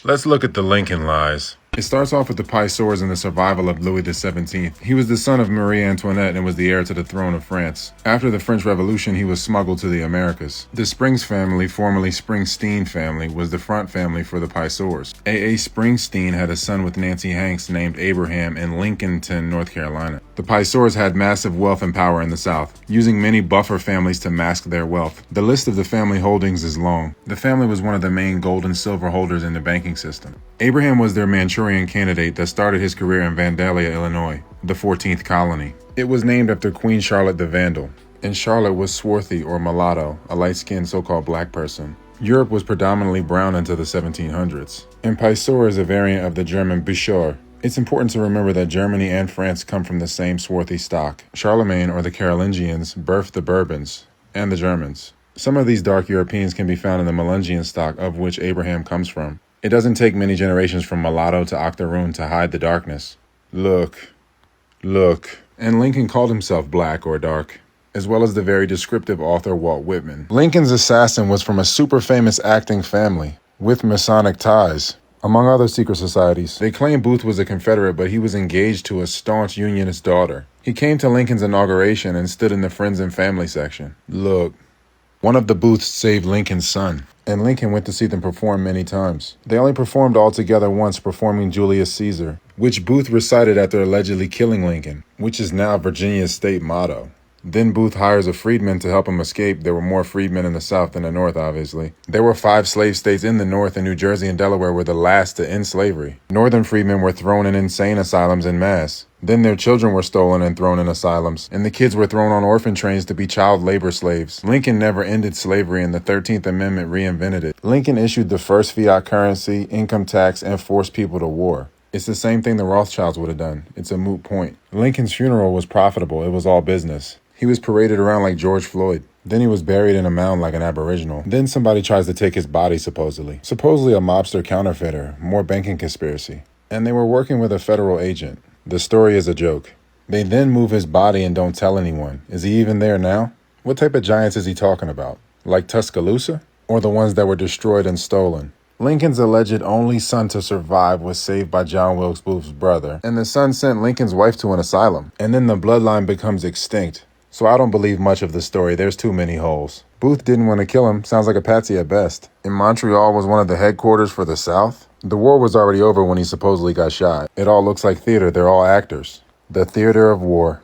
Let's look at the Lincoln lies. It starts off with the Piseurs and the survival of Louis XVII. He was the son of Marie Antoinette and was the heir to the throne of France. After the French Revolution, he was smuggled to the Americas. The Springs family, formerly Springsteen family, was the front family for the Piseurs. A. Springsteen had a son with Nancy Hanks named Abraham in Lincolnton, North Carolina. The Piseurs had massive wealth and power in the South, using many buffer families to mask their wealth. The list of the family holdings is long. The family was one of the main gold and silver holders in the banking system. Abraham was their Manchurian candidate that started his career in Vandalia, Illinois, the 14th colony. It was named after Queen Charlotte the Vandal, and Charlotte was swarthy or mulatto, a light-skinned so-called black person. Europe was predominantly brown until the 1700s, and Piseur is a variant of the German Bouchard. It's important to remember that Germany and France come from the same swarthy stock. Charlemagne, or the Carolingians, birthed the Bourbons and the Germans. Some of these dark Europeans can be found in the Melungian stock, of which Abraham comes from. It doesn't take many generations from mulatto to octoroon to hide the darkness. Look. And Lincoln called himself black or dark, as well as the very descriptive author Walt Whitman. Lincoln's assassin was from a super famous acting family with Masonic ties, among other secret societies. They claim Booth was a Confederate, but he was engaged to a staunch Unionist daughter. He came to Lincoln's inauguration and stood in the friends and family section. Look. One of the Booths saved Lincoln's son, and Lincoln went to see them perform many times. They only performed all together once, performing Julius Caesar, which Booth recited after allegedly killing Lincoln, which is now Virginia's state motto. Then Booth hires a freedman to help him escape. There were more freedmen in the South than the North, obviously. There were 5 slave states in the North, and New Jersey and Delaware were the last to end slavery. Northern freedmen were thrown in insane asylums en masse. Then their children were stolen and thrown in asylums, and the kids were thrown on orphan trains to be child labor slaves. Lincoln never ended slavery, and the 13th Amendment reinvented it. Lincoln issued the first fiat currency, income tax, and forced people to war. It's the same thing the Rothschilds would have done. It's a moot point. Lincoln's funeral was profitable. It was all business. He was paraded around like George Floyd. Then he was buried in a mound like an aboriginal. Then somebody tries to take his body, supposedly. Supposedly a mobster counterfeiter, more banking conspiracy. And they were working with a federal agent. The story is a joke. They then move his body and don't tell anyone. Is he even there now? What type of giants is he talking about? Like Tuscaloosa? Or the ones that were destroyed and stolen? Lincoln's alleged only son to survive was saved by John Wilkes Booth's brother, and the son sent Lincoln's wife to an asylum. And then the bloodline becomes extinct. So I don't believe much of the story. There's too many holes. Booth didn't want to kill him. Sounds like a patsy at best. And Montreal was one of the headquarters for the South? The war was already over when he supposedly got shot. It all looks like theater. They're all actors. The theater of war.